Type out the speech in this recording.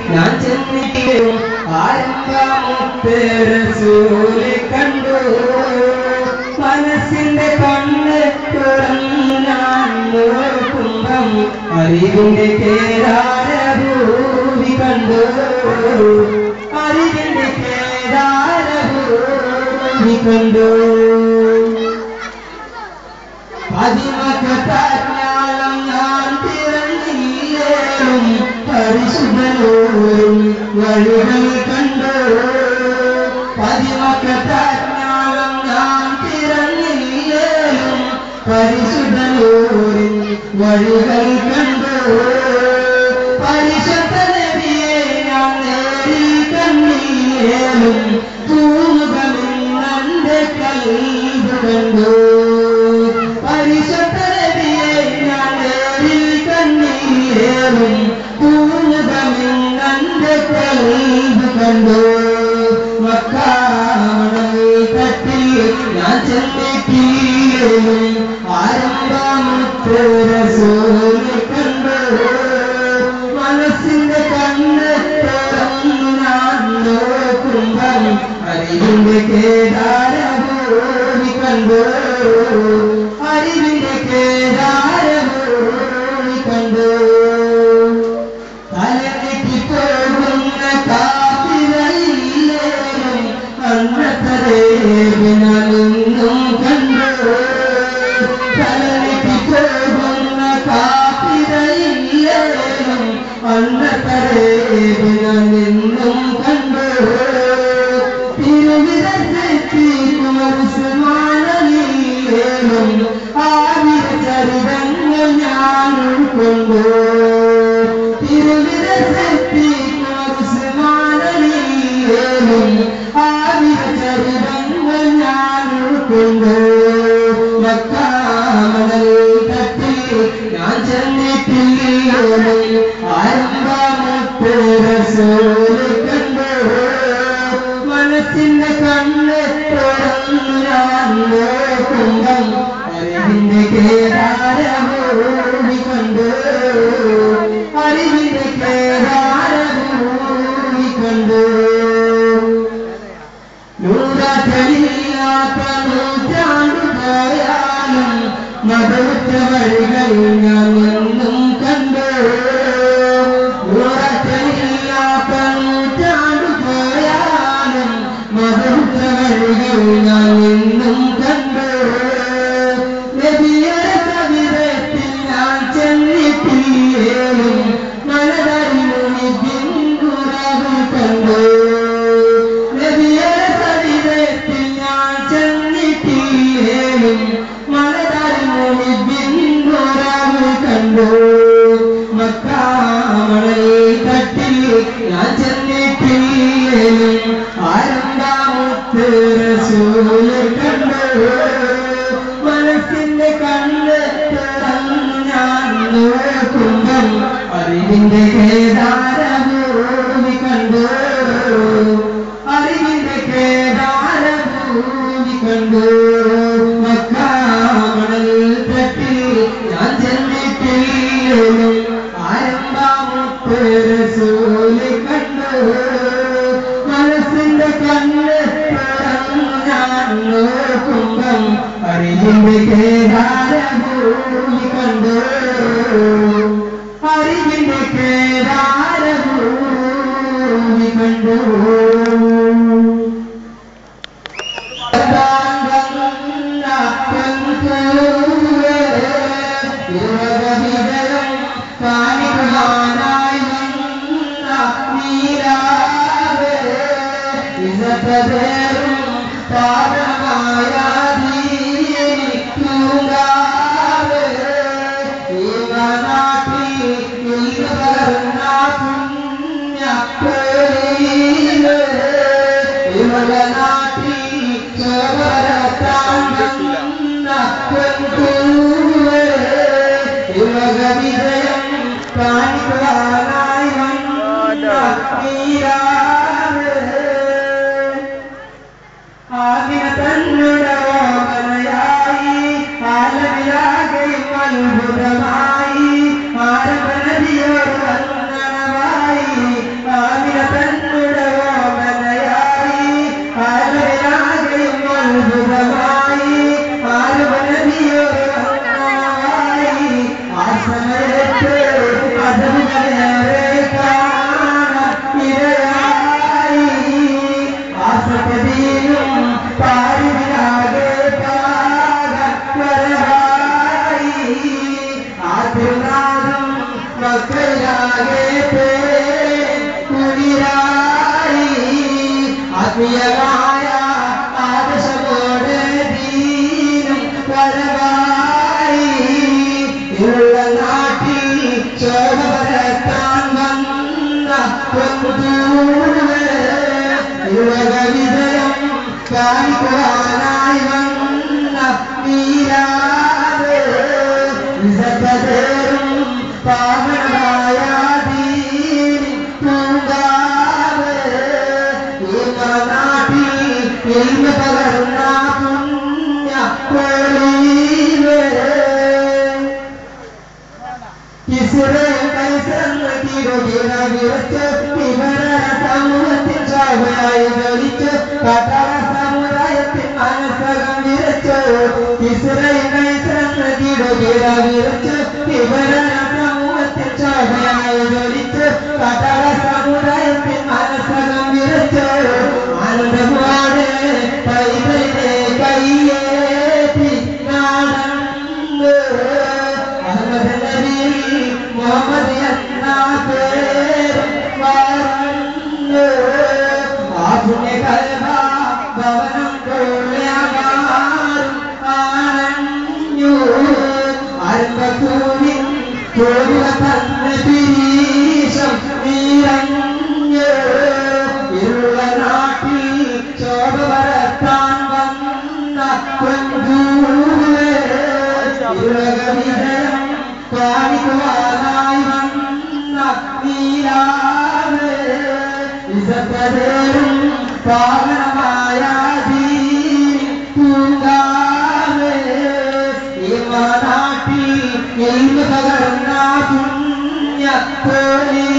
ഞാൻ ചെന്നിട്ട് ആരംഭമുത്ത് റസൂലെ കണ്ടു. മനസ്സിന്റെ കണ്ണ് തുറന്നു ഞാൻ നോക്കുമ്പം അറിവിന്റെ കേദാരഭൂമി കണ്ടു. അറിവിന്റെ കേദാരഭൂമി കണ്ടു. പതിമക്കത്താജ്ഞാനം ഞാൻ തിരഞ്ഞില്ലേലും പരിശുദ്ധനോരും വഴികൾ കണ്ടു. പതിമക്കത്താജ്ഞാനം ഞാൻ തിരഞ്ഞില്ലേലും പരിശുദ്ധനോരും വഴികൾ കണ്ടു. പരിശുദ്ധ നബിയെ ഞാൻ നേരിൽ കണ്ടില്ലേലും തൂമുഖമെന്നെ കൽബ് കണ്ടു. പരിശുദ്ധ നബിയെ ഞാൻ നേരിൽ കണ്ടില്ലേലും തൂമുഖമെന്നെ കൽബ് കണ്ടു. മക്കാമണൽ തട്ടിൽ ഞാൻ ചെന്നിട്ടില്ലേലും ആരംഭമുത്ത് റസൂലെ കണ്ടു. മനസ്സിന്റെ കണ്ണ് തുറന്നു ഞാൻ നോക്കുമ്പം അറിവിന്റെ കേദാരഭൂമി കണ്ടു. അറിവിന്റെ കേദാരഭൂമി കണ്ടു. തലനെറ്റി പോകുന്ന കാത്തിരയില്ലേലും അന്നത്തരേബിനും കണ്ടു. തലനെറ്റി പോകുന്ന കാത്തിരയില്ലേലും അന്നത്തരേബിനും കണ്ടു. തിരുവിരത്തിക്കുമരുസമാനയില്ലേലും ആവിര ചരിതങ്ങൾ ഞാൻ ഉൾക്കൊണ്ടു. തിരുവിരത്തിക്കുമരുസമാനയില്ലേലും ആവിര ചരിതങ്ങൾ ഞാൻ ഉൾക്കൊണ്ടു. മക്കാമണൽ തട്ടിൽ ഞാൻ ചെന്നിട്ടില്ലേലും ആരംഭമുത്ത് റസൂലെ കണ്ടു. മനസ്സിന്റെ കണ്ണ് തുറന്നു ഞാൻ നോക്കുമ്പം അറിവിന്റെ കേദാരഭൂമി കണ്ടു. അറിവിന്റെ കേദാരഭൂമി കണ്ടു. നൂറാറ്റലില്ലാത്ത നൂറ്റാണ്ടു പോയാലും മതവിട്ട വഴികൾ ഞാൻ എന്നും കണ്ടു. നൂറാറ്റലില്ലാത്ത നൂറ്റാണ്ടു പോയാലും മതവിട്ട വഴികൾ ഞാൻ എന്നും കണ്ടു. നബിയുടെ സവിധത്തിൽ ഞാൻ ചെന്നിട്ടില്ലേലും മനതറിമുനിബിൻ കുറവ് കണ്ടു. നബിയുടെ സവിധത്തിൽ ഞാൻ ചെന്നിട്ടില്ലേലും മനതറിമുനിബിൻ കുറവ് കണ്ടു. മക്കാമണൽ തട്ടിൽ ഞാൻ ചെന്നിട്ടില്ലേലും ആരംഭമുത്ത് റസൂലെ കണ്ടു. മനസ്സിന്റെ കണ്ണ് തുറന്നു ഞാൻ നോക്കുമ്പം അറിവിന്റെ കേദാരഭൂമി കണ്ടു. അറിവിന്റെ കേദാരഭൂമി കണ്ടു. മക്കാമണൽ തട്ടിൽ ഞാൻ ചെന്നിട്ടില്ലേലും ആരംഭമുത്ത് റസൂലെ കണ്ടു. മനസ്സിന്റെ കണ്ണ് തുറന്നു ഞാൻ നോക്കുമ്പം അറിവിന്റെ കേദാരഭൂമി കണ്ടു. അറിവിന്റെ കേദാരഭൂമി കണ്ടു. ും വിജയം കാണിക്കുവാനായി വന്ന നീരാതെ വിസർജരും പാവനമായ ദീനി പൂങ്കാവ് ഈ നാട്ടിൽ ഇൽമ പകർന്ന പുണ്യ കോളീവ് കിസ്റേ കൈസറിന് കീഴൊഴിയ വിറച്ച് വിവരണ സമൂഹത്തിൻ ശോഭയായി ജ്വലിച്ച് കടല സമുദായത്തിൻ മനസ്സകം വിറച്ചു കിസ്റേ കൈസറിന് കീഴൊഴിയ വിറച്ച് വിവരണ സമൂഹത്തിൻ ശോഭയായി ജ്വലിച്ച് കടല സമുദായത്തിൻ മനസ്സകം വിറച്ചു ആനന്ദമാണ് പൈതലിനെ കയ്യേറ്റി നാടന്ന് അഹമ്മദ് നബി മുഹമ്മദ് എന്ന പേര് പറഞ്ഞു ആധുനിക കൽബ ഭവനം കൊള്ളയാകാരും ആനഞ്ഞു അൽബത്തൂരിൻ തോടുക തന്നെ പിരീശം നീരഞ്ഞു ഇരുള നാട്ടിൽ ശോഭ വരത്താൻ വന്ന കൊഞ്ചൂരേ ഇരുളക വിജയം കാണിക്കുവാനായി വന്ന നീരാവ് വിസർജരും പാവനമായ ദീനി പൂങ്കാവ് ഈ നാട്ടിൽ ഇൽമ പകർന്ന പുണ്യ കോലി